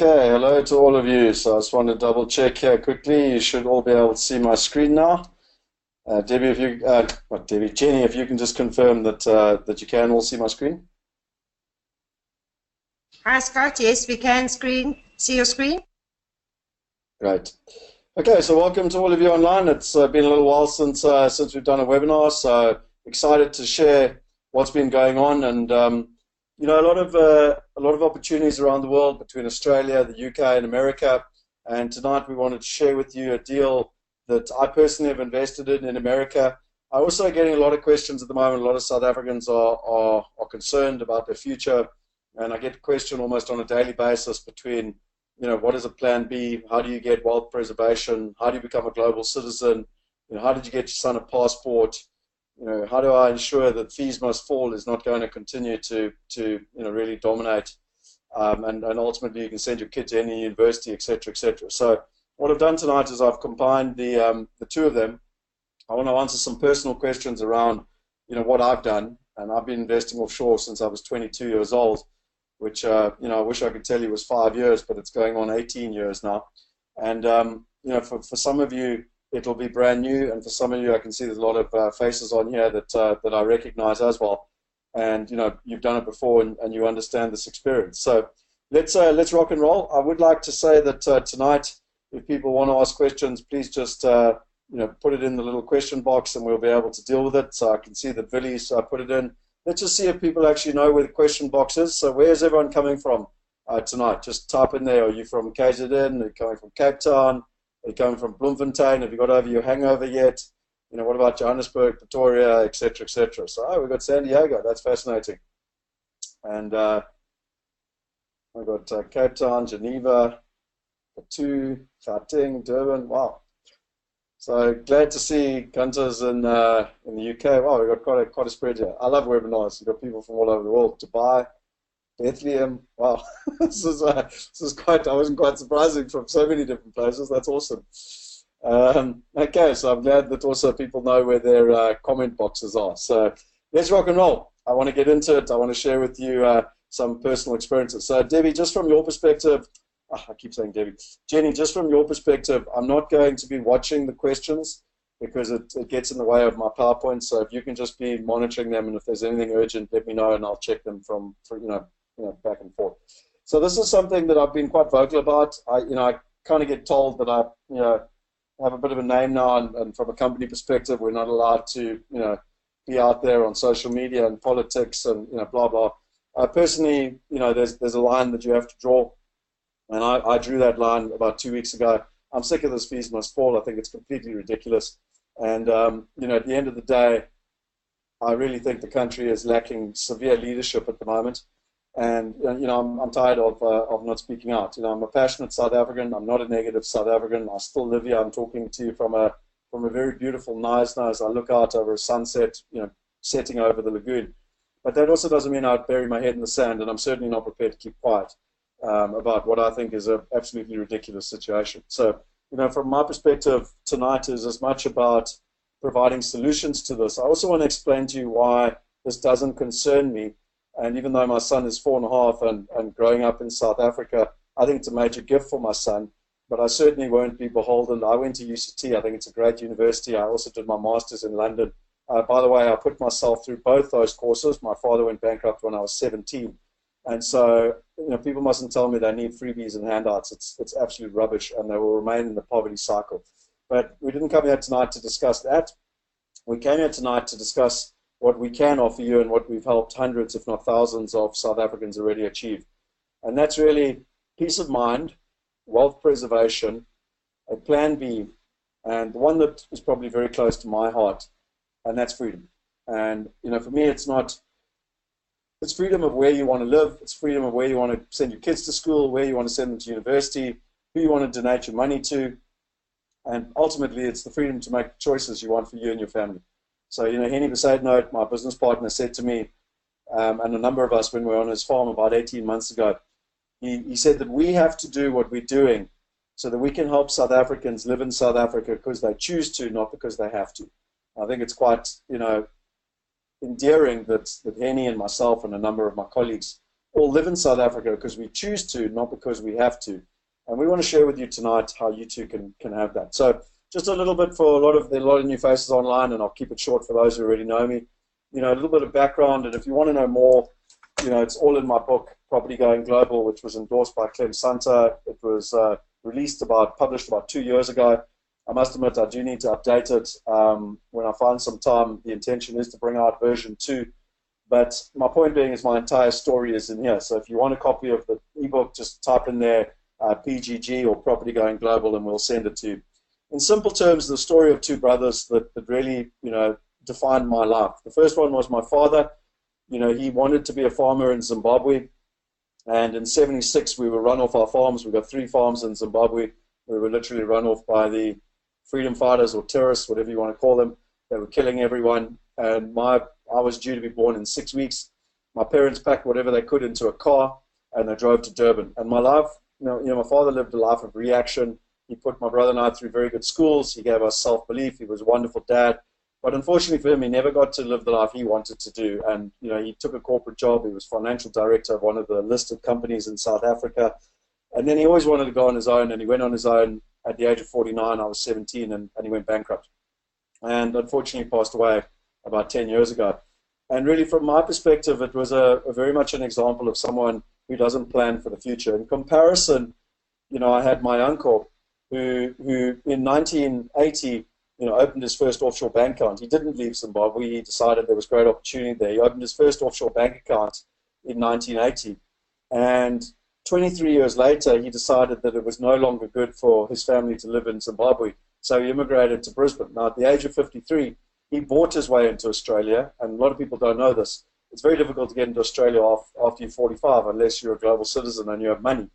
Okay, hello to all of you. So I just want to double check here quickly. You should all be able to see my screen now. Debbie, if you, not Debbie, Jenny, if you can just confirm that you can all see my screen. Hi Scott, yes we can see your screen. Great. Okay, so welcome to all of you online. It's been a little while since we've done a webinar, so excited to share what's been going on, and a lot of opportunities around the world between Australia, the UK, and America. And tonight we wanted to share with you a deal that I personally have invested in America. I'm also getting a lot of questions at the moment. A lot of South Africans are concerned about their future, and I get a question almost on a daily basis between what is a plan B? How do you get wealth preservation? How do you become a global citizen? How did you get your son a passport? How do I ensure that fees must fall is not going to continue to really dominate, and ultimately you can send your kid to any university, etc., etc. So what I've done tonight is I've combined the two of them. I want to answer some personal questions around what I've done, and I've been investing offshore since I was 22 years old, which I wish I could tell you was 5 years, but it's going on 18 years now. And for some of you, it'll be brand new, and for some of you, I can see there's a lot of faces on here that I recognize as well. And you've done it before, and you understand this experience. So let's rock and roll. I would like to say that tonight, if people want to ask questions, please just put it in the little question box, and we'll be able to deal with it. So I can see that Billy's put it in. Let's just see if people actually know where the question box is. So where's everyone coming from tonight? Just type in there. Are you from KZN? Are you coming from Cape Town? Are you coming from Bloemfontein? Have you got over your hangover yet? What about Johannesburg, Pretoria, etc., etc.? So we've got San Diego. That's fascinating. And we've got Cape Town, Geneva, Batu, Gauteng, Durban. Wow. So glad to see Gunter's in the UK. Wow, we've got quite a spread here. I love webinars. You've got people from all over the world. Dubai, Bethlehem. Wow, this is quite. I wasn't quite surprising from so many different places. That's awesome. Okay, so I'm glad that also people know where their comment boxes are. So let's rock and roll. I want to get into it. I want to share with you some personal experiences. So Debbie, just from your perspective. I keep saying Debbie. Jenny, just from your perspective, I'm not going to be watching the questions because it gets in the way of my PowerPoint. So if you can just be monitoring them, and if there's anything urgent, let me know, and I'll check them from back and forth. So this is something that I've been quite vocal about. I kind of get told that I have a bit of a name now, and from a company perspective, we're not allowed to be out there on social media and politics and blah blah. Personally, there's a line that you have to draw. And I drew that line about 2 weeks ago. I'm sick of this fees must fall. I think it's completely ridiculous. And, at the end of the day, I really think the country is lacking severe leadership at the moment. And, I'm tired of not speaking out. I'm a passionate South African. I'm not a negative South African. I still live here. I'm talking to you from a very beautiful nice. I look out over a sunset, setting over the lagoon. But that also doesn't mean I'd bury my head in the sand, and I'm certainly not prepared to keep quiet about what I think is an absolutely ridiculous situation. So, from my perspective, tonight is as much about providing solutions to this. I also want to explain to you why this doesn't concern me. And even though my son is 4.5 and growing up in South Africa, I think it's a major gift for my son. But I certainly won't be beholden. I went to UCT. I think it's a great university. I also did my master's in London. By the way, I put myself through both those courses. My father went bankrupt when I was 17. And so, people mustn't tell me they need freebies and handouts. It's absolute rubbish, and they will remain in the poverty cycle. But we didn't come here tonight to discuss that. We came here tonight to discuss what we can offer you and what we've helped hundreds, if not thousands, of South Africans already achieve. And that's really peace of mind, wealth preservation, a plan B, and the one that is probably very close to my heart, and that's freedom. And, for me, it's freedom of where you want to live. It's freedom of where you want to send your kids to school, where you want to send them to university, who you want to donate your money to. And ultimately, it's the freedom to make choices you want for you and your family. So, Henny Besaidnout, my business partner, said to me, and a number of us when we were on his farm about 18 months ago, he said that we have to do what we're doing so that we can help South Africans live in South Africa because they choose to, not because they have to. I think it's quite, endearing that Henny and myself and a number of my colleagues all live in South Africa because we choose to, not because we have to. And we want to share with you tonight how you too can have that. So just a little bit for a lot of new faces online, and I'll keep it short for those who already know me. You know, a little bit of background, and if you want to know more, you know, it's all in my book, Property Going Global, which was endorsed by Clem Santa. It was published about 2 years ago. I must admit, I do need to update it. When I find some time, the intention is to bring out version 2. But my point being is my entire story is in here. So if you want a copy of the ebook, just type in there PGG or Property Going Global, and we'll send it to you. In simple terms, the story of two brothers that really, you know, defined my life. The first one was my father. You know, he wanted to be a farmer in Zimbabwe. And in '76, we were run off our farms. We got 3 farms in Zimbabwe. We were literally run off by the freedom fighters or terrorists, whatever you want to call them. They were killing everyone. And I was due to be born in 6 weeks. My parents packed whatever they could into a car, and they drove to Durban. And my life, you know, my father lived a life of reaction. He put my brother and I through very good schools. He gave us self-belief. He was a wonderful dad. But unfortunately for him, he never got to live the life he wanted to do. And, you know, he took a corporate job. He was financial director of one of the listed companies in South Africa. And then he always wanted to go on his own, and he went on his own at the age of 49. I was 17, and he went bankrupt. And unfortunately passed away about 10 years ago. And really, from my perspective, it was a very much an example of someone who doesn't plan for the future. In comparison, you know, I had my uncle who in 1980, you know, opened his first offshore bank account. He didn't leave Zimbabwe. He decided there was great opportunity there. He opened his first offshore bank account in 1980. And 23 years later, he decided that it was no longer good for his family to live in Zimbabwe. So he immigrated to Brisbane. Now, at the age of 53, he bought his way into Australia. And a lot of people don't know this. It's very difficult to get into Australia after you're 45 unless you're a global citizen and you have money.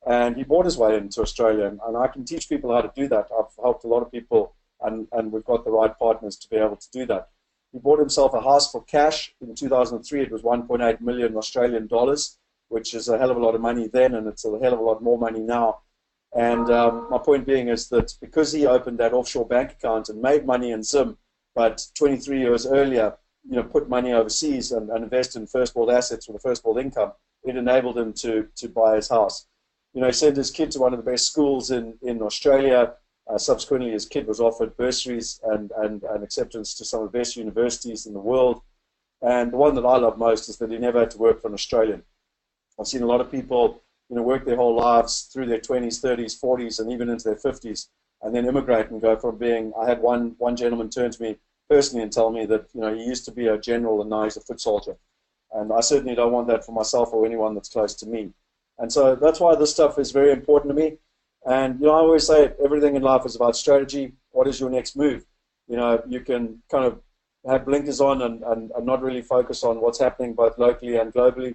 And he bought his way into Australia. And I can teach people how to do that. I've helped a lot of people, and we've got the right partners to be able to do that. He bought himself a house for cash. In 2003, it was 1.8 million Australian dollars, which is a hell of a lot of money then, and it's a hell of a lot more money now. And my point being is that because he opened that offshore bank account and made money in Zim, but 23 years earlier, you know, put money overseas and invest in first world assets with a first world income, it enabled him to buy his house. You know, he sent his kid to one of the best schools in Australia. Subsequently, his kid was offered bursaries and acceptance to some of the best universities in the world. And the one that I love most is that he never had to work for an Australian. I've seen a lot of people, you know, work their whole lives through their 20s, 30s, 40s, and even into their 50s, and then immigrate and go from being. I had one gentleman turn to me personally and tell me that, you know, he used to be a general and now he's a foot soldier. And I certainly don't want that for myself or anyone that's close to me. And so that's why this stuff is very important to me. And, you know, I always say everything in life is about strategy. What is your next move? You know, you can kind of have blinkers on and not really focus on what's happening both locally and globally.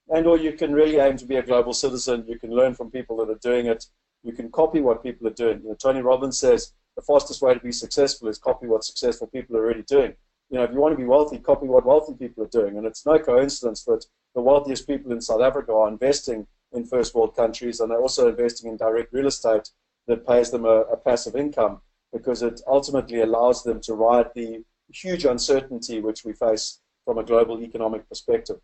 And or you can really aim to be a global citizen. You can learn from people that are doing it. You can copy what people are doing. You know, Tony Robbins says the fastest way to be successful is copy what successful people are already doing. You know, if you want to be wealthy, copy what wealthy people are doing. And it's no coincidence that the wealthiest people in South Africa are investing in first world countries, and they're also investing in direct real estate that pays them a passive income, because it ultimately allows them to ride the huge uncertainty which we face from a global economic perspective.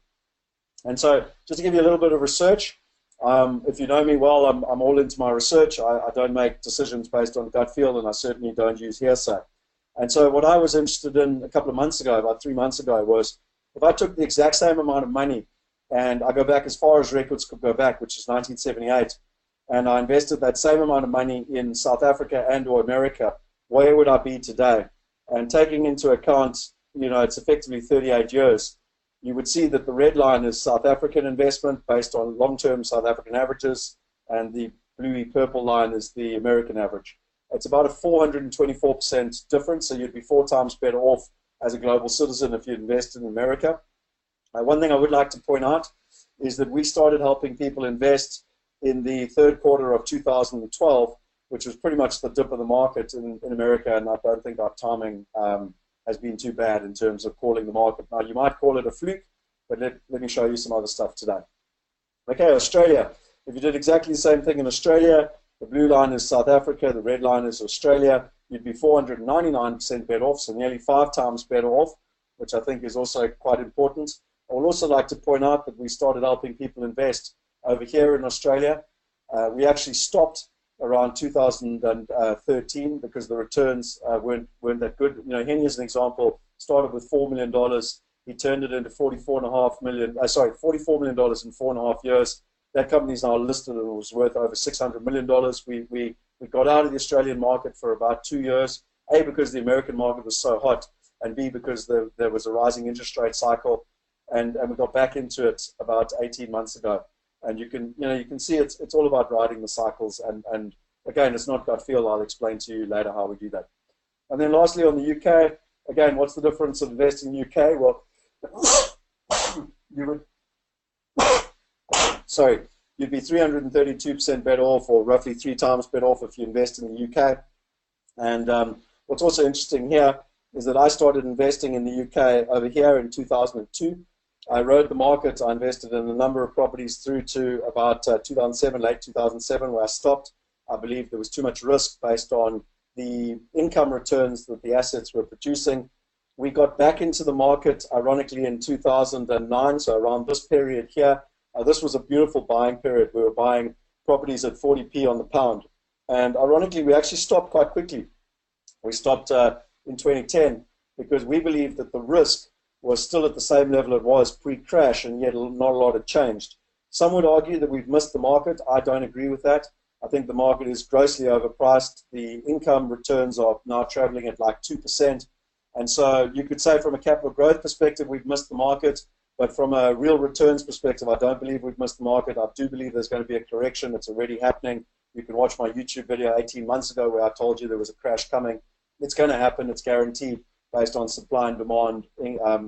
And so, just to give you a little bit of research, if you know me well, I'm all into my research. I don't make decisions based on gut feel, and I certainly don't use hearsay. And so what I was interested in a couple of months ago, about 3 months ago, was if I took the exact same amount of money, and I go back as far as records could go back, which is 1978, and I invested that same amount of money in South Africa and or America, where would I be today? And taking into account, you know, it's effectively 38 years, you would see that the red line is South African investment based on long-term South African averages, and the bluey purple line is the American average. It's about a 424% difference, so you'd be 4 times better off as a global citizen if you invested in America. One thing I would like to point out is that we started helping people invest in the third quarter of 2012, which was pretty much the dip of the market in America, and I don't think our timing has been too bad in terms of calling the market. Now, you might call it a fluke, but let me show you some other stuff today. Okay, Australia. If you did exactly the same thing in Australia, the blue line is South Africa, the red line is Australia, you'd be 499% better off, so nearly 5 times better off, which I think is also quite important. I would also like to point out that we started helping people invest over here in Australia. We actually stopped around 2013 because the returns weren't that good. You know, Henny, as an example, started with $4 million. He turned it into $44 million in 4.5 years. That company is now listed and it was worth over $600 million. We got out of the Australian market for about 2 years, A, because the American market was so hot, and B, because there was a rising interest rate cycle, and we got back into it about 18 months ago. And you can see it's all about riding the cycles, and again, it's not gut feel. I'll explain to you later how we do that. And then lastly, on the UK, again, what's the difference of investing in the UK? Well, you'd be 332% better off, or roughly 3 times better off, if you invest in the UK. And what's also interesting here is that I started investing in the UK over here in 2002. I rode the market. I invested in a number of properties through to about 2007, late 2007, where I stopped. I believe there was too much risk based on the income returns that the assets were producing. We got back into the market, ironically, in 2009, so around this period here. This was a beautiful buying period. We were buying properties at 40p on the pound. And ironically, we actually stopped quite quickly. We stopped in 2010 because we believed that the risk was still at the same level it was pre-crash, and yet not a lot had changed. Some would argue that we've missed the market. I don't agree with that. I think the market is grossly overpriced. The income returns are now traveling at like 2%. And so you could say from a capital growth perspective, we've missed the market. But from a real returns perspective, I don't believe we've missed the market. I do believe there's going to be a correction. It's already happening. You can watch my YouTube video 18 months ago where I told you there was a crash coming. It's going to happen. It's guaranteed based on supply and demand,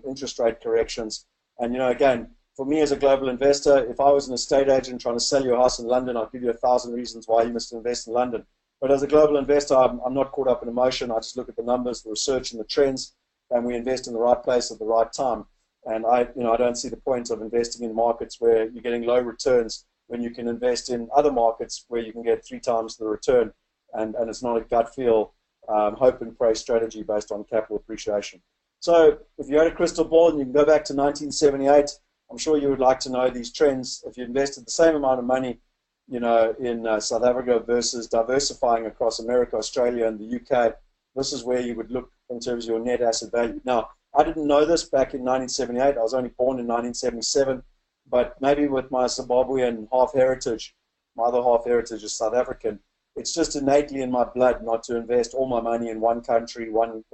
interest rate corrections. And, you know, again, for me as a global investor, if I was an estate agent trying to sell you a house in London, I'd give you 1,000 reasons why you must invest in London. But as a global investor, I'm not caught up in emotion. I just look at the numbers, the research, and the trends, and we invest in the right place at the right time. And I don't see the point of investing in markets where you're getting low returns when you can invest in other markets where you can get 3 times the return, and it's not a gut feel, hope and pray strategy based on capital appreciation. So if you had a crystal ball and you can go back to 1978, I'm sure you would like to know these trends. If you invested the same amount of money, you know, in South Africa versus diversifying across America, Australia, and the UK, this is where you would look in terms of your net asset value. Now, I didn't know this back in 1978. I was only born in 1977, but maybe with my Zimbabwean half heritage, my other half heritage is South African, it's just innately in my blood not to invest all my money in one country, one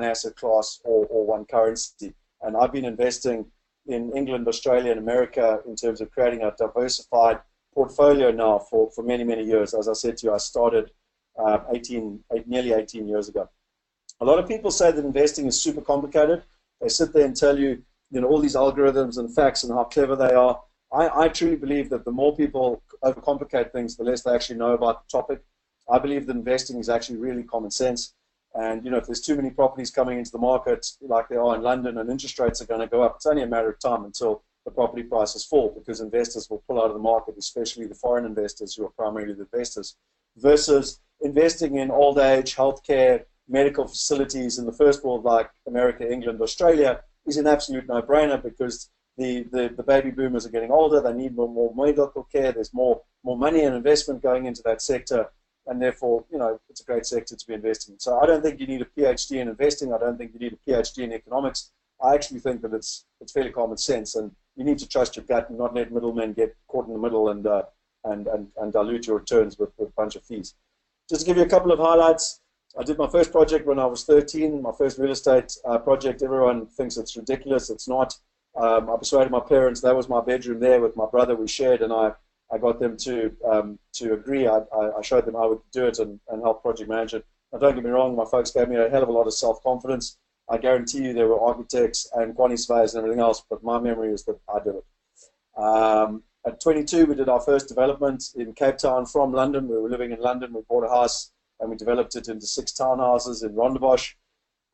asset class, or one currency. And I've been investing in England, Australia, and America in terms of creating a diversified portfolio now for many, many years. As I said to you, I started nearly 18 years ago. A lot of people say that investing is super complicated. They sit there and tell you, you know, all these algorithms and facts and how clever they are. I truly believe that the more people overcomplicate things, the less they actually know about the topic. I believe that investing is actually really common sense. And, you know, if there's too many properties coming into the market like there are in London and interest rates are going to go up, it's only a matter of time until the property prices fall, because investors will pull out of the market, especially the foreign investors who are primarily the investors, versus investing in old age, healthcare, medical facilities in the first world like America, England, Australia is an absolute no-brainer, because the baby boomers are getting older, they need more medical care, there's more money and investment going into that sector, and therefore, you know, it's a great sector to be investing in. So I don't think you need a PhD in investing, I don't think you need a PhD in economics. I actually think that it's fairly common sense, and you need to trust your gut and not let middlemen get caught in the middle and dilute your returns with a bunch of fees. Just to give you a couple of highlights, I did my first project when I was 13, my first real estate project. Everyone thinks it's ridiculous. It's not. I persuaded my parents. That was my bedroom there with my brother. We shared, and I got them to agree. I showed them how we could do it and help project manage it. Now, don't get me wrong, my folks gave me a hell of a lot of self-confidence. I guarantee you there were architects and quantity surveyors and everything else, but my memory is that I did it. At 22, we did our first development in Cape Town from London. We were living in London. We bought a house and we developed it into 6 townhouses in Rondebosch.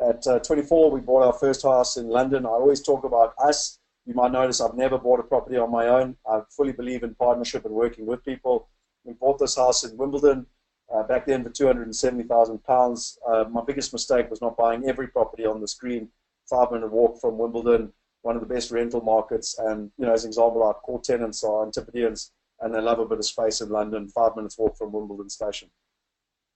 At 24, we bought our first house in London. I always talk about us. You might notice I've never bought a property on my own. I fully believe in partnership and working with people. We bought this house in Wimbledon back then for £270,000. My biggest mistake was not buying every property on the screen. 5-minute walk from Wimbledon, one of the best rental markets. And, you know, as an example, our core tenants are Antipodeans, and they love a bit of space in London, 5 minutes walk from Wimbledon Station.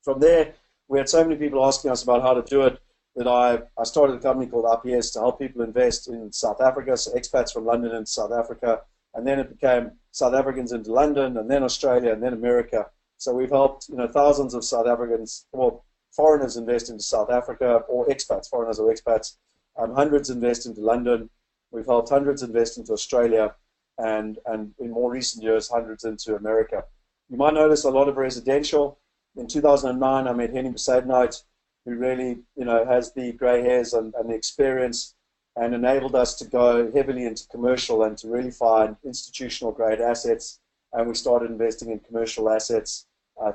From there, we had so many people asking us about how to do it that I started a company called IPS to help people invest in South Africa, so expats from London into South Africa. And then it became South Africans into London, and then Australia, and then America. So we've helped, you know, thousands of South Africans, well, foreigners invest into South Africa, or expats, foreigners or expats. Hundreds invest into London. We've helped hundreds invest into Australia, and in more recent years, hundreds into America. You might notice a lot of residential. In 2009, I met Henny Besaidnout, who really, you know, has the grey hairs and the experience, and enabled us to go heavily into commercial and to really find institutional grade assets. And we started investing in commercial assets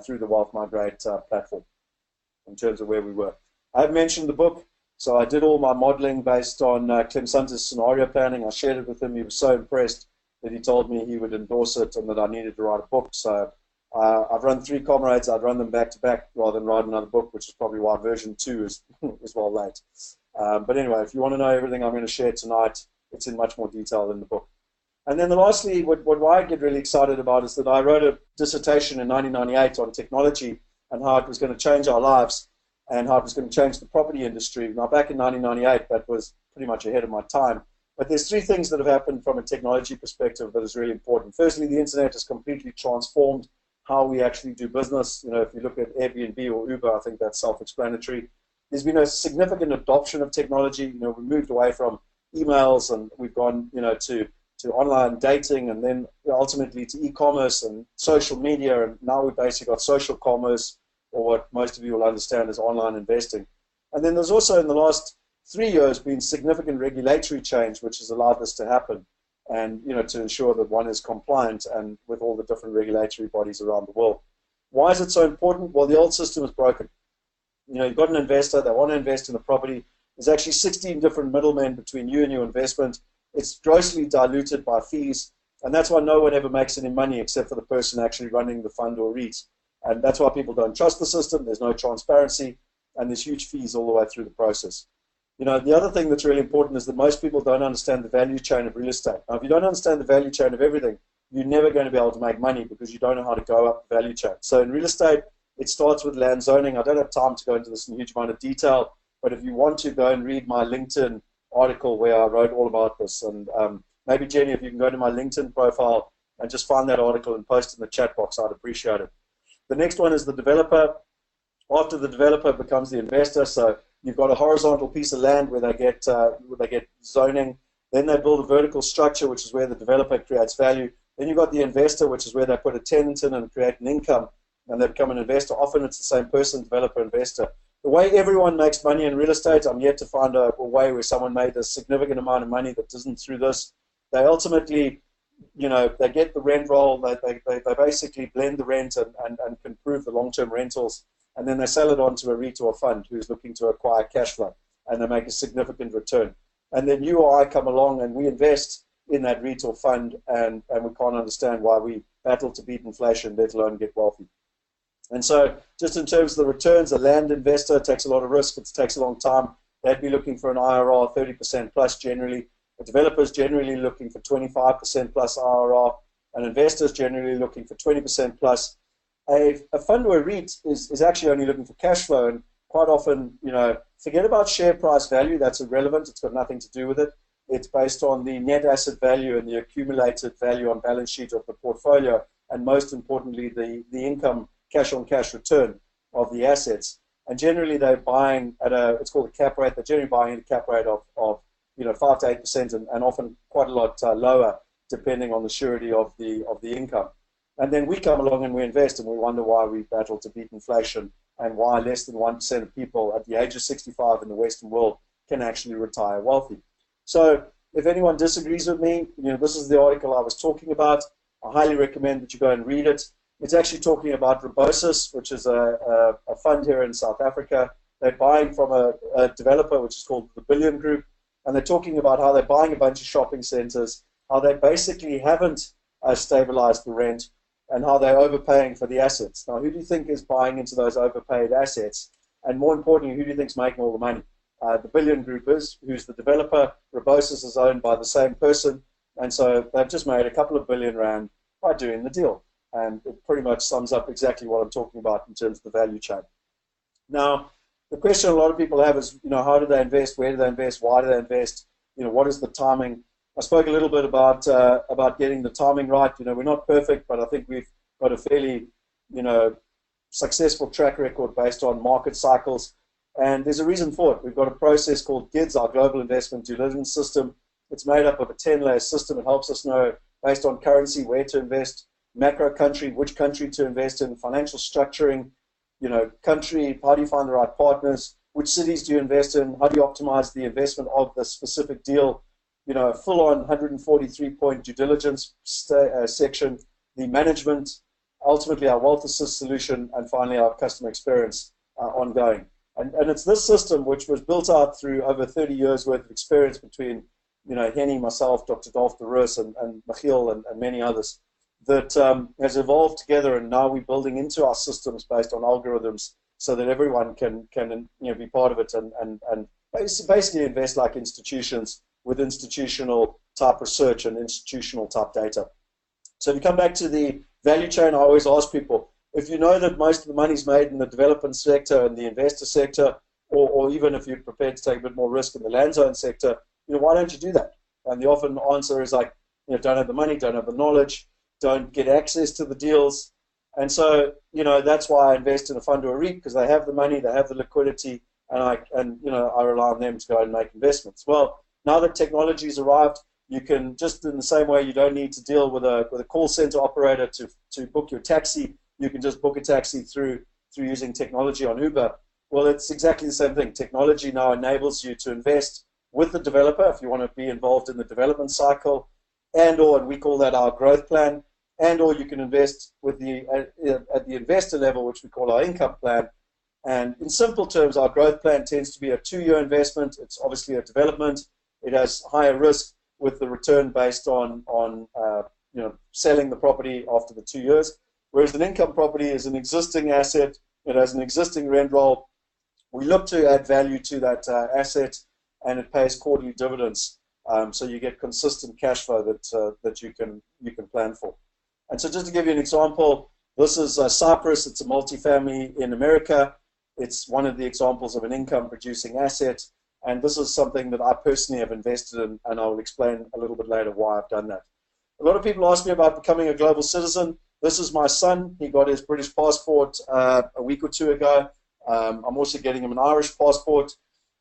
through the Wealth Migrate platform in terms of where we were. I've mentioned the book. So I did all my modeling based on Clem Sunter's scenario planning. I shared it with him. He was so impressed that he told me he would endorse it and that I needed to write a book. So I've run 3 comrades. I'd run them back to back rather than write another book, which is probably why version 2 is well late. But anyway, if you want to know everything I'm going to share tonight, it's in much more detail in the book. And then lastly, what I get really excited about is that I wrote a dissertation in 1998 on technology and how it was going to change our lives and how it was going to change the property industry. Now, back in 1998, that was pretty much ahead of my time. But there's 3 things that have happened from a technology perspective that is really important. Firstly, the internet has completely transformed how we actually do business. You know, if you look at Airbnb or Uber, I think that's self-explanatory. There's been a significant adoption of technology. You know, we moved away from emails and we've gone, you know, to online dating, and then ultimately to e-commerce and social media, and now we've basically got social commerce, or what most of you will understand as online investing. And then there's also in the last 3 years been significant regulatory change which has allowed this to happen, and, you know, to ensure that one is compliant and with all the different regulatory bodies around the world. Why is it so important? Well, the old system is broken. You know, you've got an investor, they want to invest in a property. There's actually 16 different middlemen between you and your investment. It's grossly diluted by fees, and that's why no one ever makes any money except for the person actually running the fund or REIT. And that's why people don't trust the system. There's no transparency, and there's huge fees all the way through the process. You know, the other thing that's really important is that most people don't understand the value chain of real estate. Now, if you don't understand the value chain of everything, you're never going to be able to make money because you don't know how to go up the value chain. So in real estate, it starts with land zoning. I don't have time to go into this in a huge amount of detail, but if you want to, go and read my LinkedIn article where I wrote all about this. And maybe, Jenny, if you can go to my LinkedIn profile and just find that article and post in the chat box, I'd appreciate it. The next one is the developer. After the developer becomes the investor, so you've got a horizontal piece of land where they get zoning. Then they build a vertical structure, which is where the developer creates value. Then you've got the investor, which is where they put a tenant in and create an income, and they become an investor. Often it's the same person, developer, investor. The way everyone makes money in real estate, I'm yet to find a way where someone made a significant amount of money that isn't through this. They ultimately, you know, they get the rent roll, they basically blend the rent and can prove the long-term rentals, and then they sell it on to a REIT or a fund who's looking to acquire cash flow, and they make a significant return. And then you or I come along and we invest in that REIT or fund, and we can't understand why we battle to beat inflation, let alone get wealthy. And so just in terms of the returns, a land investor takes a lot of risk. It takes a long time. They'd be looking for an IRR 30% plus generally. A developer is generally looking for 25% plus IRR. An investor is generally looking for 20% plus. A fund or a REIT is actually only looking for cash flow, and quite often, you know, forget about share price value. That's irrelevant. It's got nothing to do with it. It's based on the net asset value and the accumulated value on balance sheet of the portfolio, and most importantly, the income cash-on-cash return of the assets. And generally, they're buying at it's called a cap rate. They're generally buying at a cap rate of 5 to 8%, and often quite a lot lower, depending on the surety of the income. And then we come along and we invest, and we wonder why we battle to beat inflation and why less than 1% of people at the age of 65 in the Western world can actually retire wealthy. So if anyone disagrees with me, you know, this is the article I was talking about. I highly recommend that you go and read it. It's actually talking about Rebosis, which is a fund here in South Africa. They're buying from a developer, which is called the Billion Group, and they're talking about how they're buying a bunch of shopping centers, how they basically haven't stabilized the rent, and how they're overpaying for the assets. Now, who do you think is buying into those overpaid assets? And more importantly, who do you think is making all the money? the Billion Group is, who's the developer. Rebosis is owned by the same person. And so they've just made a couple of billion rand by doing the deal. And it pretty much sums up exactly what I'm talking about in terms of the value chain. Now, the question a lot of people have is, how do they invest? Where do they invest? Why do they invest? What is the timing? I spoke a little bit about getting the timing right. We're not perfect, but I think we've got a fairly, successful track record based on market cycles. And there's a reason for it. We've got a process called GIDS, our Global Investment Due Diligence System. It's made up of a 10-layer system. It helps us know, based on currency, where to invest, macro country, which country to invest in, financial structuring, country, how do you find the right partners, which cities do you invest in, how do you optimize the investment of the specific deal, a full-on 143-point due diligence section, the management, ultimately our wealth assist solution, and finally our customer experience ongoing. And it's this system which was built out through over 30 years worth of experience between, Henny, myself, Dr. Dolf de Roos, and Michiel, and many others, that has evolved together, and now we're building into our systems based on algorithms so that everyone can be part of it and basically invest like institutions with institutional type research and institutional type data. So if you come back to the value chain, I always ask people, if you know that most of the money is made in the development sector and the investor sector, or even if you're prepared to take a bit more risk in the land zone sector, why don't you do that? And the often answer is like, don't have the money, don't have the knowledge, don't get access to the deals. And so, that's why I invest in a fund or a REIT, because they have the money, they have the liquidity, and I rely on them to go and make investments. Well, now that technology's arrived, you can, just in the same way you don't need to deal with a call center operator to book your taxi, you can just book a taxi through using technology on Uber. Well, it's exactly the same thing. Technology now enables you to invest with the developer if you want to be involved in the development cycle, and we call that our growth plan, or you can invest with at the investor level, which we call our income plan. And in simple terms, our growth plan tends to be a 2-year investment. It's obviously a development. It has higher risk with the return based on selling the property after the 2 years. Whereas an income property is an existing asset. It has an existing rent roll. We look to add value to that asset, and it pays quarterly dividends. So you get consistent cash flow that you can plan for. And so just to give you an example, this is Cyprus. It's a multifamily in America. It's one of the examples of an income-producing asset. And this is something that I personally have invested in, and I will explain a little bit later why I've done that. A lot of people ask me about becoming a global citizen. This is my son. He got his British passport a week or 2 ago. I'm also getting him an Irish passport.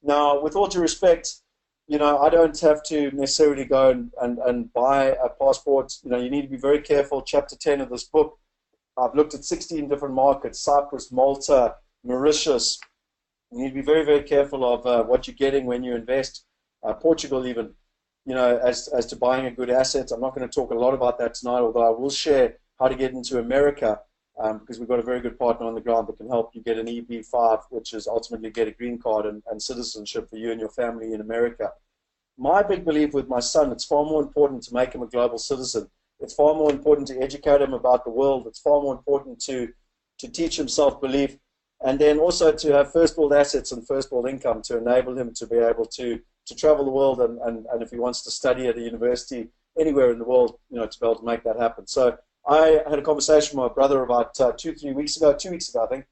Now, with all due respect, I don't have to necessarily go and buy a passport. You need to be very careful. Chapter 10 of this book, I've looked at 16 different markets: Cyprus, Malta, Mauritius. You need to be very, very careful of what you're getting when you invest. Portugal even, as to buying a good asset. I'm not going to talk a lot about that tonight, although I will share how to get into America, because we've got a very good partner on the ground that can help you get an EB-5, which is ultimately get a green card and citizenship for you and your family in America. My big belief with my son, it's far more important to make him a global citizen. It's far more important to educate him about the world. It's far more important to teach him self-belief, and then also to have first-world assets and first-world income to enable him to be able to travel the world, and if he wants to study at a university anywhere in the world, to be able to make that happen. So I had a conversation with my brother about 2 weeks ago, I think,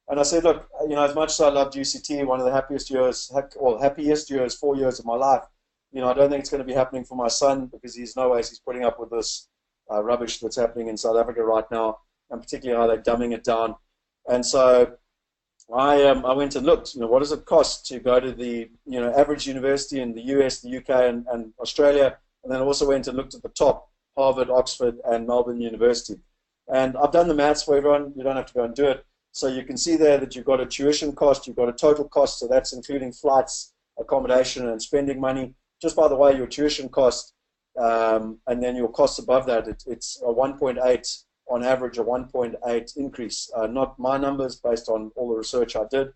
and I said, look, as much as I loved UCT, one of the happiest years, 4 years of my life, I don't think it's going to be happening for my son, because he's putting up with this rubbish that's happening in South Africa right now, and particularly how they're dumbing it down. And so I went and looked, what does it cost to go to the average university in the US, the UK, and Australia, and then I also went and looked at the top, Harvard, Oxford, and Melbourne University. And I've done the maths for everyone. You don't have to go and do it. So you can see there that you've got a tuition cost, you've got a total cost, so that's including flights, accommodation, and spending money. Just by the way, your tuition cost, and then your costs above that, it's a 1.8 on average, a 1.8 increase. Not my numbers, based on all the research I did.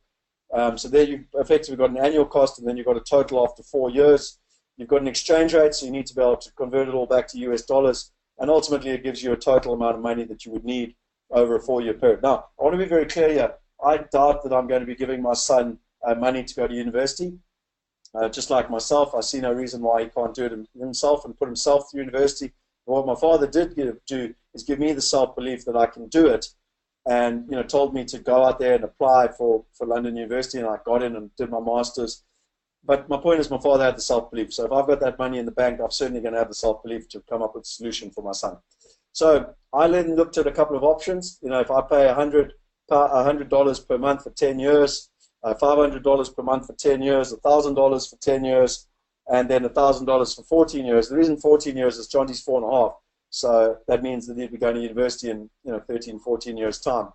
So there you've effectively got an annual cost, and then you've got a total after 4 years. You've got an exchange rate, so you need to be able to convert it all back to US dollars, and ultimately it gives you a total amount of money that you would need over a 4-year period. Now, I want to be very clear here. I doubt that I'm going to be giving my son money to go to university. just like myself. I see no reason why he can't do it himself and put himself through university. But what my father did do is give me the self-belief that I can do it, and told me to go out there and apply for London University, and I got in and did my master's. But my point is, my father had the self-belief. So if I've got that money in the bank, I'm certainly going to have the self-belief to come up with a solution for my son. So I then looked at a couple of options. If I pay $100 per month for 10 years, $500 per month for 10 years, $1,000 for 10 years, and then $1,000 for 14 years. The reason 14 years is John D's 4.5. So that means that he'd be going to university in 13, 14 years' time.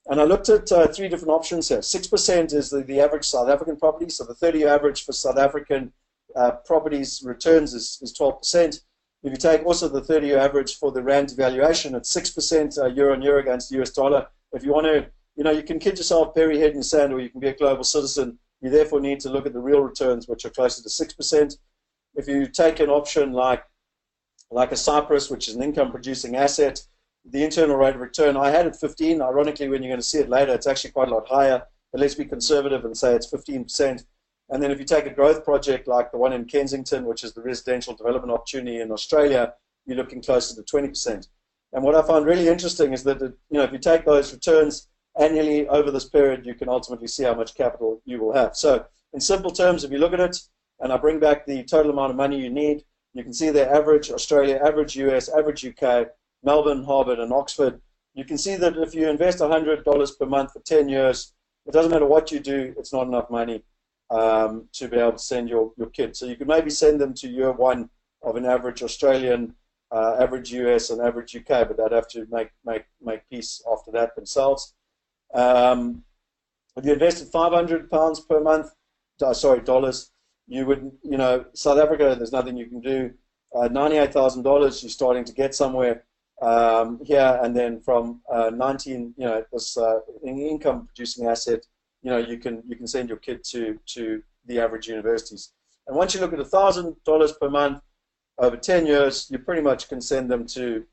And I looked at 3 different options here. 6% is the average South African property. So the 30-year average for South African properties returns is 12%. If you take also the 30-year average for the rand devaluation at 6% year on year against the US dollar, if you want to, you can kid yourself, bury your head in the sand, or you can be a global citizen. You therefore need to look at the real returns, which are closer to 6%. If you take an option like a Cyprus, which is an income-producing asset, the internal rate of return, I had it 15. Ironically, when you're going to see it later, it's actually quite a lot higher. But let's be conservative and say it's 15%. And then if you take a growth project like the one in Kensington, which is the residential development opportunity in Australia, you're looking closer to 20%. And what I found really interesting is that if you take those returns annually over this period, you can ultimately see how much capital you will have. So in simple terms, if you look at it, and I bring back the total amount of money you need, you can see the average Australia, average US, average UK, Melbourne, Harvard, and Oxford. You can see that if you invest $100 per month for 10 years, it doesn't matter what you do, it's not enough money to be able to send your kids. So you could maybe send them to year 1 of an average Australian, average US, and average UK, but they'd have to make peace after that themselves. If you invested £500 per month, dollars, you would, South Africa, there's nothing you can do. $98,000, you're starting to get somewhere here, and then from this income-producing asset, you can send your kid to the average universities. And once you look at $1,000 per month over 10 years, you pretty much can send them to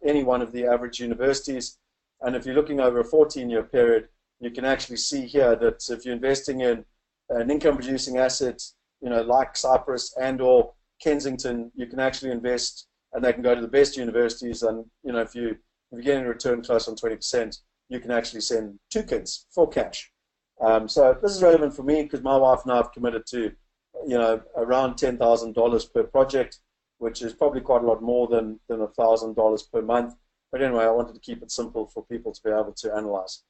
any one of the average universities. And if you're looking over a 14-year period, you can actually see here that if you're investing in an income-producing asset, like Cyprus and/or Kensington, you can actually invest, and they can go to the best universities. And if you're getting a return close on 20%, you can actually send 2 kids for cash. So this is relevant for me because my wife and I have committed to, around $10,000 per project, which is probably quite a lot more than $1,000 per month. But anyway, I wanted to keep it simple for people to be able to analyze.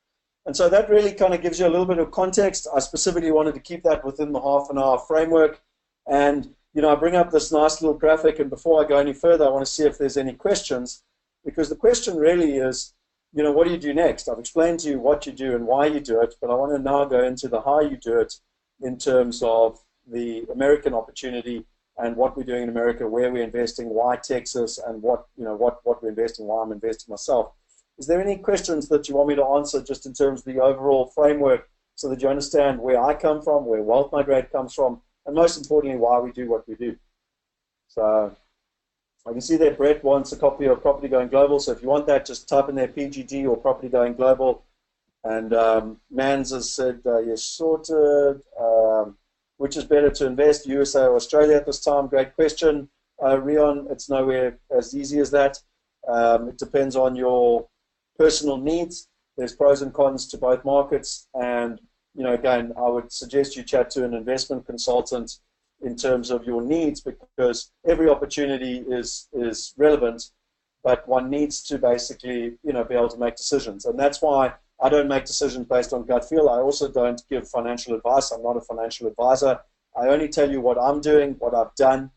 And so that really kind of gives you a little bit of context. I specifically wanted to keep that within the half-an-hour framework. And I bring up this nice little graphic, and before I go any further, I want to see if there's any questions, because the question really is, what do you do next? I've explained to you what you do and why you do it, but I want to now go into the how you do it in terms of the American opportunity and what we're doing in America, where we're investing, why Texas, and what we're investing, why I'm investing myself. Is there any questions that you want me to answer just in terms of the overall framework so that you understand where I come from, where Wealth Migrate comes from, and most importantly, why we do what we do? So I can see that Brett wants a copy of Property Going Global. So if you want that, just type in there PGG or Property Going Global. And Mans has said, yes, sorted. Which is better to invest, USA or Australia at this time? Great question. Rion, it's nowhere as easy as that. It depends on your personal needs. There's pros and cons to both markets. And, again, I would suggest you chat to an investment consultant in terms of your needs, because every opportunity is relevant, but one needs to basically, be able to make decisions. And that's why I don't make decisions based on gut feel. I also don't give financial advice. I'm not a financial advisor. I only tell you what I'm doing, what I've done,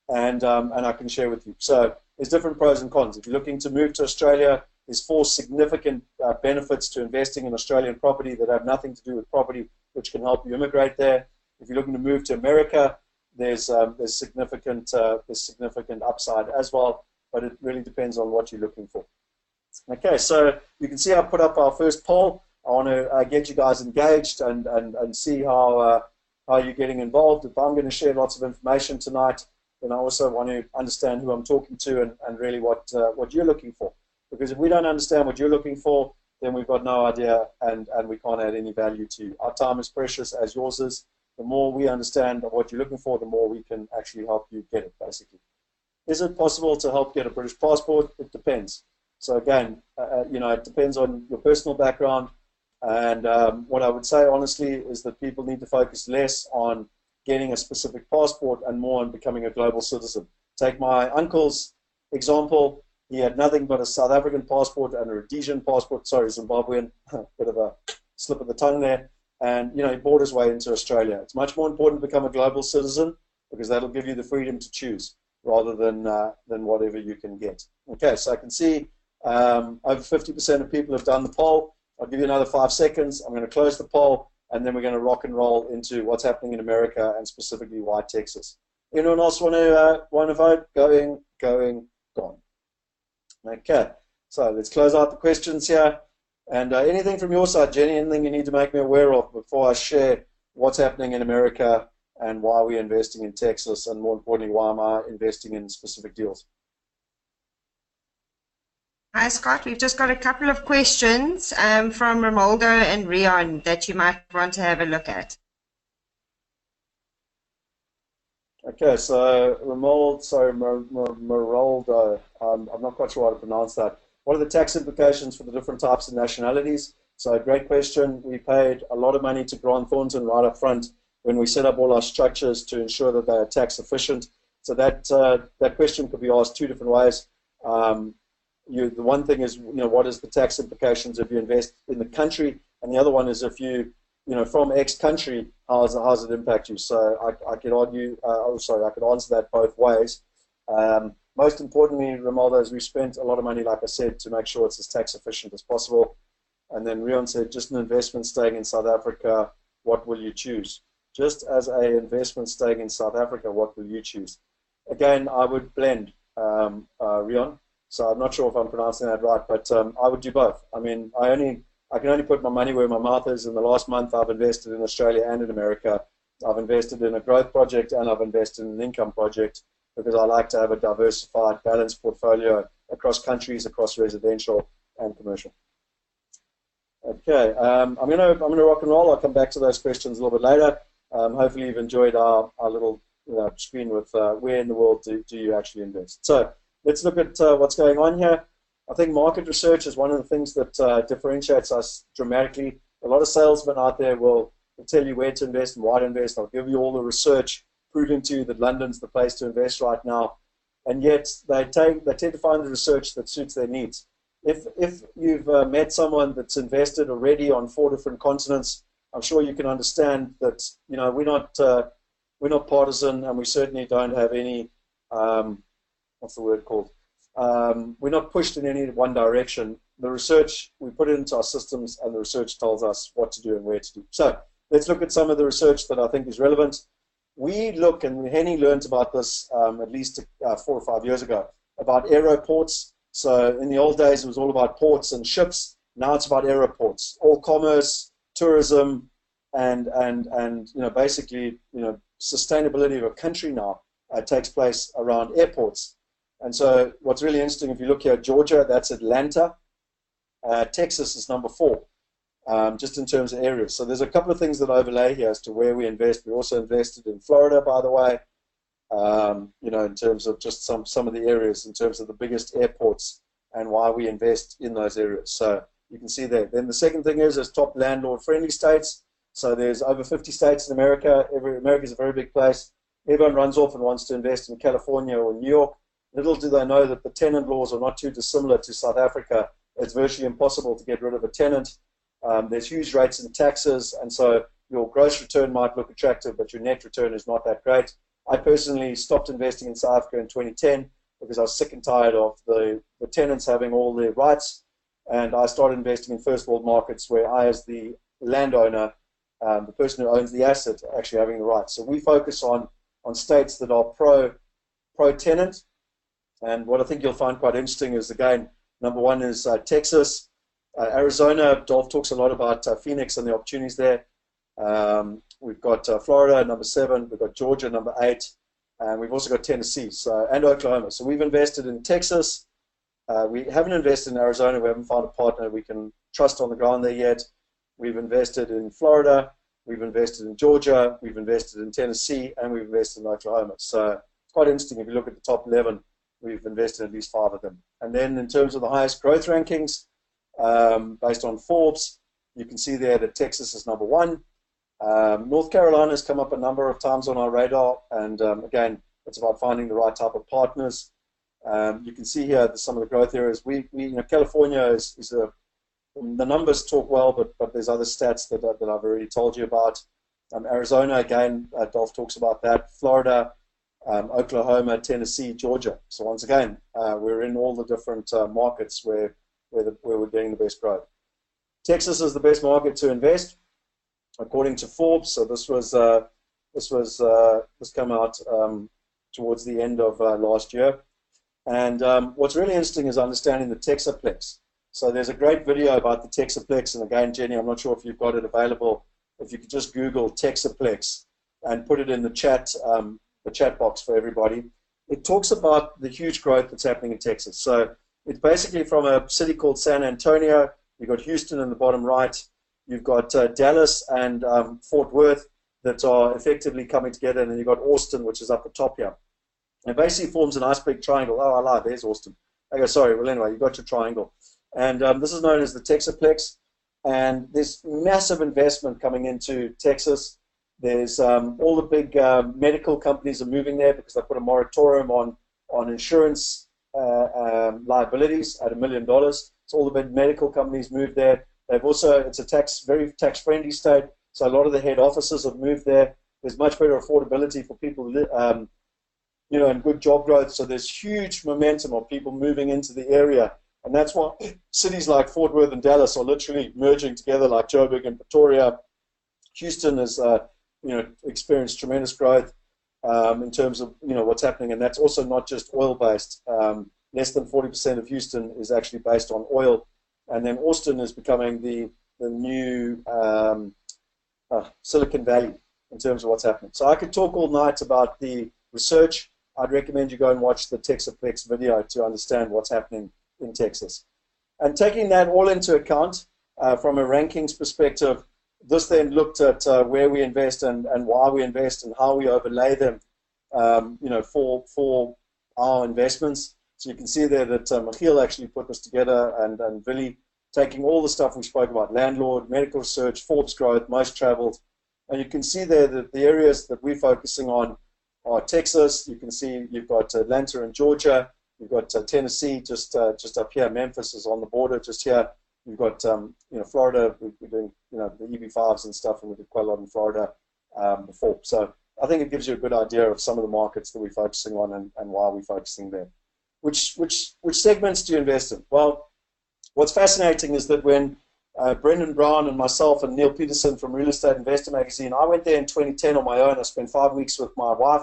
and I can share with you. So there's different pros and cons. If you're looking to move to Australia, there's 4 significant benefits to investing in Australian property that have nothing to do with property, which can help you immigrate there. If you're looking to move to America, there's significant upside as well, but it really depends on what you're looking for. Okay, so you can see I put up our first poll. I want to get you guys engaged and see how you're getting involved. If I'm going to share lots of information tonight, then I also want to understand who I'm talking to and really what you're looking for. Because if we don't understand what you're looking for, then we've got no idea and we can't add any value to you. Our time is precious, as yours is. the more we understand of what you're looking for, the more we can actually help you get it, basically. Is it possible to help get a British passport? It depends. So again, it depends on your personal background. And what I would say, honestly, is that people need to focus less on getting a specific passport and more on becoming a global citizen. Take my uncle's example. He had nothing but a South African passport and a Rhodesian passport, sorry, Zimbabwean, bit of a slip of the tongue there. And, he bought his way into Australia. It's much more important to become a global citizen because that'll give you the freedom to choose rather than whatever you can get. Okay, so I can see over 50% of people have done the poll. I'll give you another 5 seconds. I'm going to close the poll, and then we're going to rock and roll into what's happening in America and specifically why Texas. Anyone else want to vote? Going, gone. Okay, so let's close out the questions here. And anything from your side, Jenny, anything you need to make me aware of before I share what's happening in America and why we're investing in Texas, and more importantly, why am I investing in specific deals? Hi, Scott. We've just got a couple of questions from Romualdo and Rion that you might want to have a look at. Okay, so Meroldo, I'm not quite sure how to pronounce that. What are the tax implications for the different types of nationalities? So great question. We paid a lot of money to Grant Thornton right up front when we set up all our structures to ensure that they are tax efficient. So that question could be asked two different ways. The one thing is, what is the tax implications if you invest in the country? And the other one is if you, from X country, how does it impact you? So I could argue, I could answer that both ways. Most importantly, Romualdo, is we spent a lot of money, like I said, to make sure it's as tax efficient as possible. And then Rion said, just an investment staying in South Africa, what will you choose? Just as an investment staying in South Africa, what will you choose? Again, I would blend, Rion. So I'm not sure if I'm pronouncing that right, but I would do both. I mean, I can only put my money where my mouth is. In the last month, I've invested in Australia and in America. I've invested in a growth project and I've invested in an income project because I like to have a diversified, balanced portfolio across countries, across residential and commercial. Okay, I'm gonna rock and roll. I'll come back to those questions a little bit later. Hopefully, you've enjoyed our little screen with where in the world do you actually invest. So let's look at what's going on here. I think market research is one of the things that differentiates us dramatically. A lot of salesmen out there will tell you where to invest and why to invest. I'll give you all the research proving to you that London's the place to invest right now, and yet they tend to find the research that suits their needs. If you've met someone that's invested already on 4 different continents, I'm sure you can understand that we're not partisan, and we certainly don't have any what's the word called? We're not pushed in any one direction. The research, we put it into our systems, and the research tells us what to do and where to do. So let's look at some of the research that I think is relevant. We look, and Henny learned about this at least 4 or 5 years ago, about aeroports. So in the old days, it was all about ports and ships. Now it's about aeroports. All commerce, tourism, and basically, sustainability of a country now takes place around airports. And so what's really interesting, if you look here at Georgia, that's Atlanta. Texas is number 4. Just in terms of areas. So there's a couple of things that overlay here as to where we invest. We also invested in Florida, by the way, in terms of just some of the areas, in terms of the biggest airports and why we invest in those areas. So you can see there. Then the second thing is there's top landlord-friendly states. So there's over 50 states in America. America is a very big place. Everyone runs off and wants to invest in California or New York. Little do they know that the tenant laws are not too dissimilar to South Africa. It's virtually impossible to get rid of a tenant. There's huge rates in taxes, and so your gross return might look attractive, but your net return is not that great. I personally stopped investing in South Africa in 2010 because I was sick and tired of the tenants having all their rights, and I started investing in first world markets where I, as the landowner, the person who owns the asset, actually having the rights. So we focus on states that are pro-tenant, and what I think you'll find quite interesting is, again, number 1 is Texas. Arizona, Dolph talks a lot about Phoenix and the opportunities there. We've got Florida, number 7. We've got Georgia, number 8. And we've also got Tennessee and Oklahoma. So we've invested in Texas. We haven't invested in Arizona. We haven't found a partner we can trust on the ground there yet. We've invested in Florida. we've invested in Georgia, we've invested in Tennessee, and we've invested in Oklahoma. So it's quite interesting. If you look at the top 11, we've invested in at least 5 of them. And then in terms of the highest growth rankings, based on Forbes, you can see there that Texas is number 1. North Carolina has come up a number of times on our radar, and again, it's about finding the right type of partners. You can see here some of the growth areas. California is the numbers talk well, but there's other stats that I've already told you about. Arizona, again, Dolph talks about that. Florida, Oklahoma, Tennessee, Georgia. So once again, we're in all the different markets where we're getting the best growth. Texas is the best market to invest, according to Forbes. So this came out towards the end of last year. And what's really interesting is understanding the Texaplex. So there's a great video about the Texaplex, and again, Jenny, I'm not sure if you've got it available. If you could just Google Texaplex and put it in the chat box for everybody. It talks about the huge growth that's happening in Texas. So it's basically from a city called San Antonio. You've got Houston in the bottom right. You've got Dallas and Fort Worth that are effectively coming together, and then you've got Austin, which is up the top here. It basically forms a nice big triangle. Oh, I lied. There's Austin. Okay, sorry. Well, anyway, you've got your triangle. And this is known as the Texaplex. And there's massive investment coming into Texas. There's all the big medical companies are moving there because they put a moratorium on insurance liabilities at $1 million. So all the big medical companies moved there. They've also, it's a very tax-friendly state, so a lot of the head offices have moved there. There's much better affordability for people, and good job growth. So there's huge momentum of people moving into the area. And that's why cities like Fort Worth and Dallas are literally merging together, like Joburg and Pretoria. Houston has, experienced tremendous growth in terms of, what's happening. And that's also not just oil-based. Less than 40% of Houston is actually based on oil. And then Austin is becoming the new Silicon Valley in terms of what's happening. So I could talk all night about the research. I'd recommend you go and watch the Texaplex video to understand what's happening in Texas. And taking that all into account from a rankings perspective, this then looked at where we invest and why we invest and how we overlay them, for our investments. So you can see there that Michiel actually put this together, and Billy taking all the stuff we spoke about: landlord, medical research, Forbes growth, most traveled. And you can see there that the areas that we're focusing on are Texas. You can see you've got Atlanta and Georgia. You've got Tennessee just up here. Memphis is on the border just here. You've got Florida. We're doing the EB5s and stuff, and we did quite a lot in Florida before. So I think it gives you a good idea of some of the markets that we're focusing on and why we're focusing there. Which segments do you invest in? Well, what's fascinating is that when Brendan Brown and myself and Neil Peterson from Real Estate Investor Magazine, I went there in 2010 on my own. I spent 5 weeks with my wife.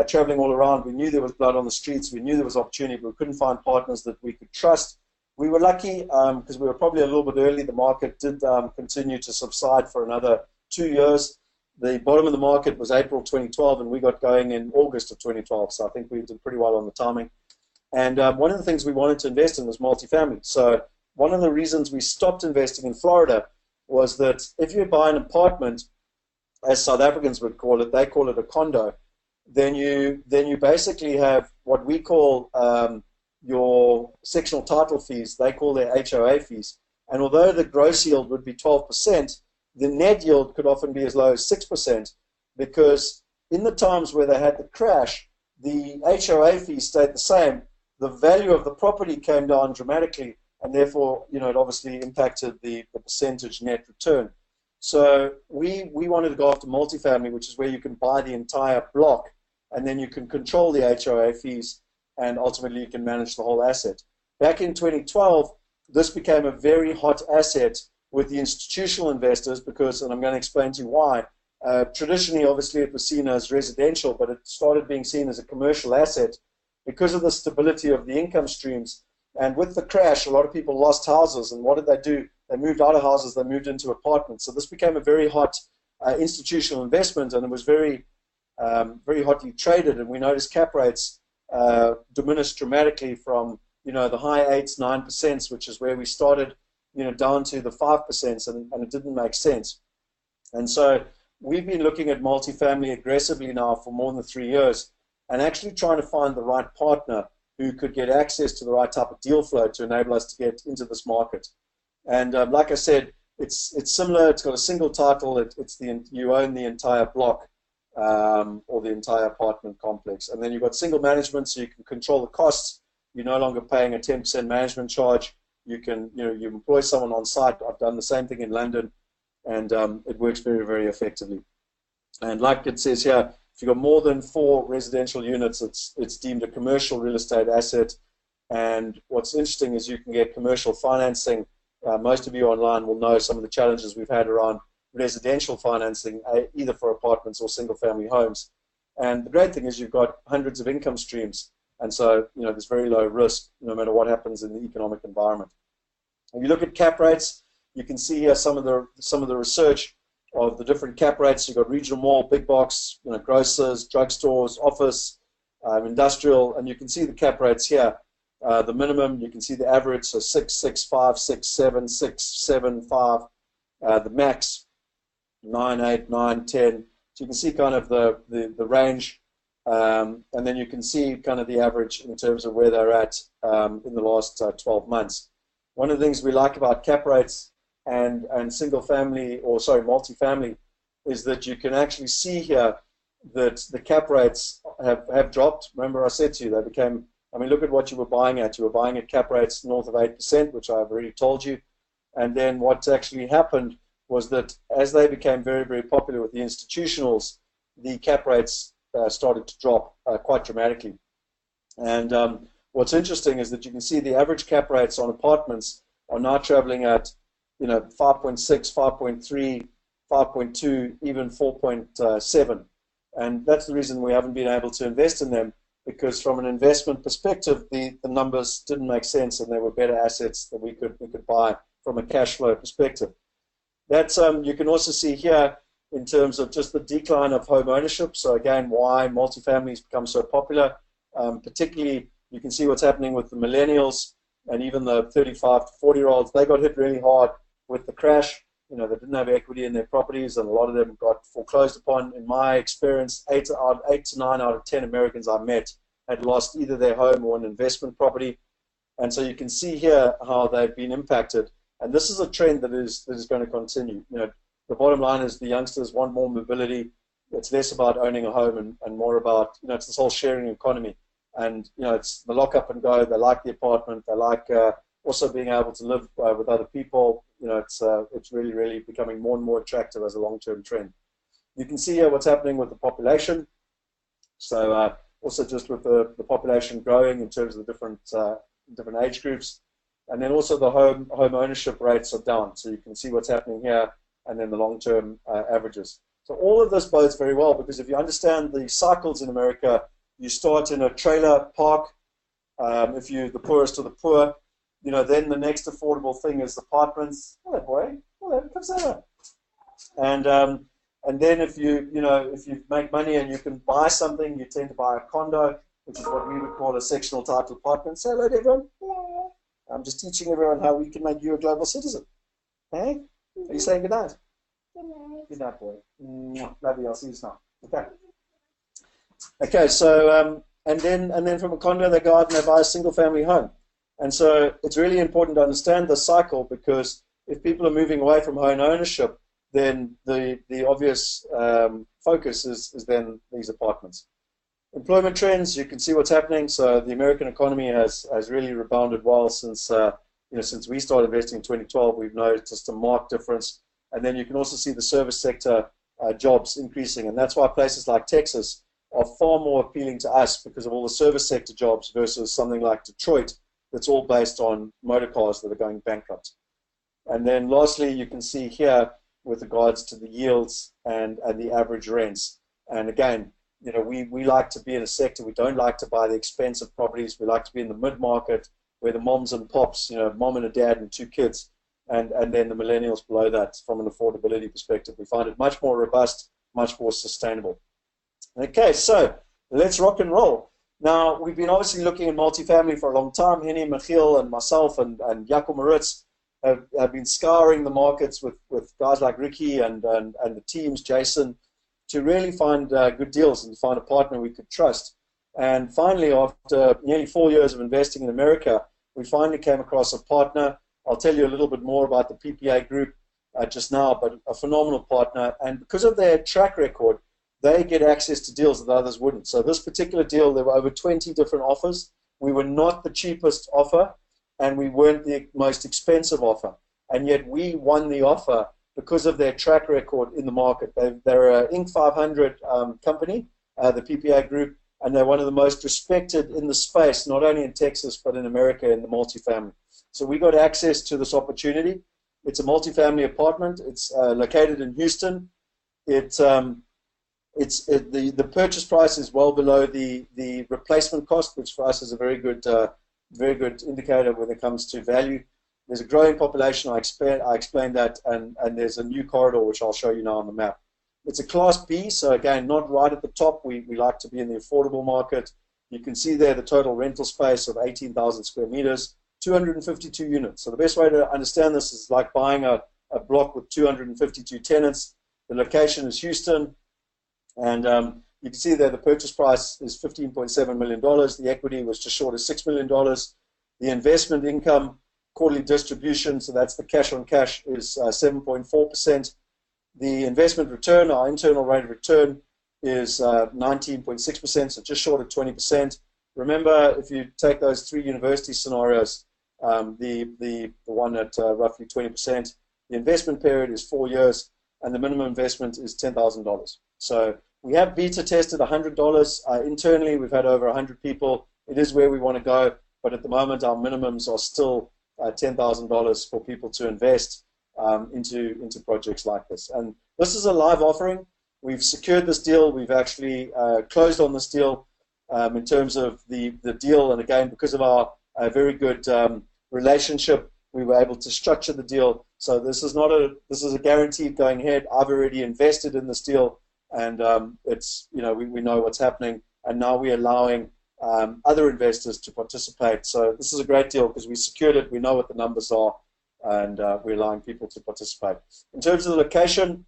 Traveling all around. We knew there was blood on the streets. We knew there was opportunity, but we couldn't find partners that we could trust. We were lucky because we were probably a little bit early. The market did continue to subside for another 2 years. The bottom of the market was April 2012, and we got going in August of 2012. So I think we did pretty well on the timing. And one of the things we wanted to invest in was multifamily. So one of the reasons we stopped investing in Florida was that if you buy an apartment, as South Africans would call it, they call it a condo, then you basically have what we call your sectional title fees. They call their HOA fees. And although the gross yield would be 12%, the net yield could often be as low as 6%, because in the times where they had the crash, the HOA fees stayed the same. The value of the property came down dramatically, and therefore, it obviously impacted the percentage net return. So we wanted to go after multifamily, which is where you can buy the entire block, and then you can control the HOA fees, and ultimately you can manage the whole asset. Back in 2012, this became a very hot asset with the institutional investors because, and I'm going to explain to you why, traditionally, obviously, it was seen as residential, but it started being seen as a commercial asset because of the stability of the income streams. And with the crash, a lot of people lost houses, and what did they do? They moved out of houses, they moved into apartments. So this became a very hot institutional investment, and it was very, very hotly traded. And we noticed cap rates diminished dramatically from the high 8s, 9%, which is where we started, down to the 5%, and it didn't make sense. And so we've been looking at multifamily aggressively now for more than 3 years and actually trying to find the right partner who could get access to the right type of deal flow to enable us to get into this market. And like I said, it's similar. It's got a single title. You own the entire block or the entire apartment complex. And then you've got single management, so you can control the costs. You're no longer paying a 10% management charge. You can, you employ someone on site. I've done the same thing in London, and it works very, very effectively. And like it says here, if you've got more than 4 residential units, it's deemed a commercial real estate asset. And what's interesting is you can get commercial financing. Most of you online will know some of the challenges we've had around residential financing, either for apartments or single-family homes. And the great thing is you've got hundreds of income streams. And so, there's very low risk no matter what happens in the economic environment. If you look at cap rates, you can see here some of the research of the different cap rates. You've got regional mall, big box, grocers, drugstores, office, industrial, and you can see the cap rates here. The minimum, you can see the average, so 6, 6, 5, 6, 7, 6, 7, 5. The max, 9, 8, 9, 10. So you can see kind of the range. And then you can see kind of the average in terms of where they're at in the last 12 months. One of the things we like about cap rates and multifamily is that you can actually see here that the cap rates have dropped. Remember I said to you, they became, look at what you were buying at. You were buying at cap rates north of 8%, which I've already told you. And then what actually happened was that as they became very, very popular with the institutionals, the cap rates started to drop quite dramatically. And what's interesting is that you can see the average cap rates on apartments are now traveling at 5.6, 5.3, 5.2, even 4.7. And that's the reason we haven't been able to invest in them, because from an investment perspective, the numbers didn't make sense, and they were better assets that we could buy from a cash flow perspective. That's you can also see here in terms of just the decline of home ownership. So again, why multifamily has become so popular. Particularly, you can see what's happening with the millennials and even the 35 to 40-year-olds. They got hit really hard with the crash. They didn't have equity in their properties, and a lot of them got foreclosed upon. In my experience, 8 to 9 out of 10 Americans I met had lost either their home or an investment property. And so you can see here how they've been impacted. And this is a trend that is going to continue. The bottom line is the youngsters want more mobility. It's less about owning a home and more about, it's this whole sharing economy. And, it's the lock up and go. They like the apartment. They like also being able to live with other people. It's really, really becoming more and more attractive as a long-term trend. You can see here what's happening with the population. So also just with the population growing in terms of the different age groups. And then also the home ownership rates are down. So you can see what's happening here, and then the long-term averages. So all of this bodes very well, because if you understand the cycles in America, you start in a trailer park, if you're the poorest of the poor, then the next affordable thing is apartments. Hello, boy. Hello, come sit down. And then if you make money and you can buy something, you tend to buy a condo, which is what we would call a sectional title apartment. Say hello to everyone. Hello. I'm just teaching everyone how we can make you a global citizen. Hey? Are you saying good night? Good night. Good night, boy. Love you. I'll see you now. Okay. Okay. So and then from a condo they go out and they buy a single-family home, and so it's really important to understand the cycle, because if people are moving away from home ownership, then the obvious focus is then these apartments. Employment trends, you can see what's happening. So the American economy has really rebounded well since since we started investing in 2012. We've noticed a marked difference, and then you can also see the service sector jobs increasing, and that's why places like Texas are far more appealing to us, because of all the service sector jobs versus something like Detroit that's all based on motor cars that are going bankrupt. And then lastly, you can see here with regards to the yields and the average rents. And again, we like to be in a sector, we don't like to buy the expensive properties. We like to be in the mid-market where the moms and pops, mom and a dad and 2 kids, and then the millennials below that from an affordability perspective. We find it much more robust, much more sustainable. Okay, so let's rock and roll. Now, we've been obviously looking at multifamily for a long time. Henny, Michiel, and myself, and Jaco Maritz. have been scouring the markets with guys like Ricky and the teams, Jason, to really find good deals and find a partner we could trust. And finally, after nearly 4 years of investing in America, we finally came across a partner. I'll tell you a little bit more about the PPA group just now, but a phenomenal partner. And because of their track record, they get access to deals that others wouldn't. So this particular deal, there were over 20 different offers. We were not the cheapest offer, and we weren't the most expensive offer. And yet we won the offer because of their track record in the market. They're an Inc. 500 company, the PPA group, and they're one of the most respected in the space, not only in Texas, but in America in the multifamily. So we got access to this opportunity. It's a multifamily apartment. It's located in Houston. The purchase price is well below the replacement cost, which for us is a very good indicator when it comes to value. There's a growing population. I explained that, and there's a new corridor which I'll show you now on the map. It's a Class B, so again, not right at the top. We like to be in the affordable market. You can see there the total rental space of 18,000 square meters, 252 units. So the best way to understand this is like buying a block with 252 tenants. The location is Houston, and you can see there the purchase price is $15.7 million. The equity was just short of $6 million. The investment income, quarterly distribution, so that's the cash on cash, is 7.4%. The investment return, our internal rate of return, is 19.6%, so just short of 20%. Remember, if you take those 3 university scenarios, the one at roughly 20%, the investment period is 4 years, and the minimum investment is $10,000. So we have beta tested $100 internally. We've had over 100 people. It is where we want to go, but at the moment our minimums are still $10,000 for people to invest into projects like this. And this is a live offering. We've secured this deal. We've actually closed on this deal in terms of the deal. And again, because of our very good relationship, we were able to structure the deal. So this is a guarantee going ahead. I've already invested in this deal, and it's, you know, we know what's happening, and now we're allowing other investors to participate. So this is a great deal because we secured it. We know what the numbers are, and we're allowing people to participate. In terms of the location,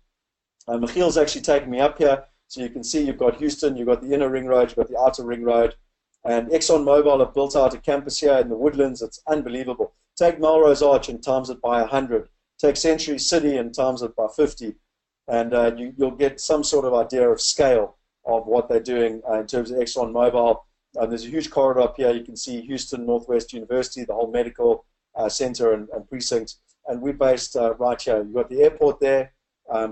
Michiel's actually taken me up here. So you can see you've got Houston, you've got the inner ring road, you've got the outer ring road. And ExxonMobil have built out a campus here in the Woodlands. It's unbelievable. Take Melrose Arch and times it by 100. Take Century City and times it by 50. And you'll get some sort of idea of scale of what they're doing in terms of ExxonMobil. There's a huge corridor up here. You can see Houston Northwest University, the whole medical center and precinct. And we're based right here. You've got the airport there.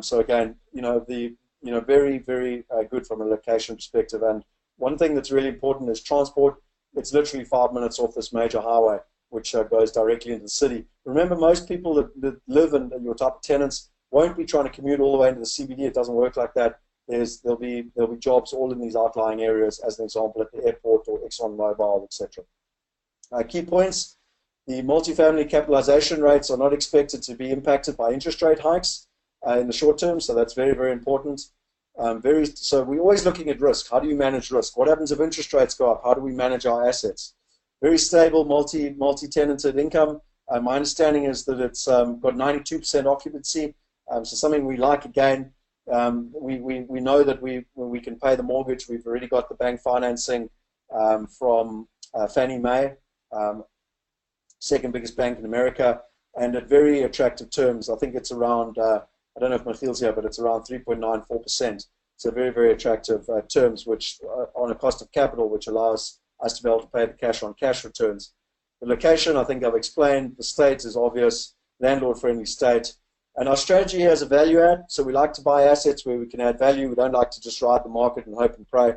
So again, very, very good from a location perspective. And one thing that's really important is transport. It's literally 5 minutes off this major highway, which goes directly into the city. Remember, most people that live in your type of tenants won't be trying to commute all the way into the CBD. It doesn't work like that. There'll be jobs all in these outlying areas, as an example, at the airport or ExxonMobil, etc. Key points: the multifamily capitalization rates are not expected to be impacted by interest rate hikes in the short term, so that's very, very important. So we're always looking at risk. How do you manage risk? What happens if interest rates go up? How do we manage our assets? Very stable multi-tenanted income. My understanding is that it's got 92% occupancy, so something we like. Again, we know that we can pay the mortgage. We've already got the bank financing from Fannie Mae, second biggest bank in America, and at very attractive terms. I think it's around, I don't know if Michiel's here, but it's around 3.94%. So very, very attractive terms, which on a cost of capital, which allows us to be able to pay the cash-on-cash returns. The location, I think I've explained. The state is obvious, landlord-friendly state. And our strategy here is a value add. So we like to buy assets where we can add value. We don't like to just ride the market and hope and pray.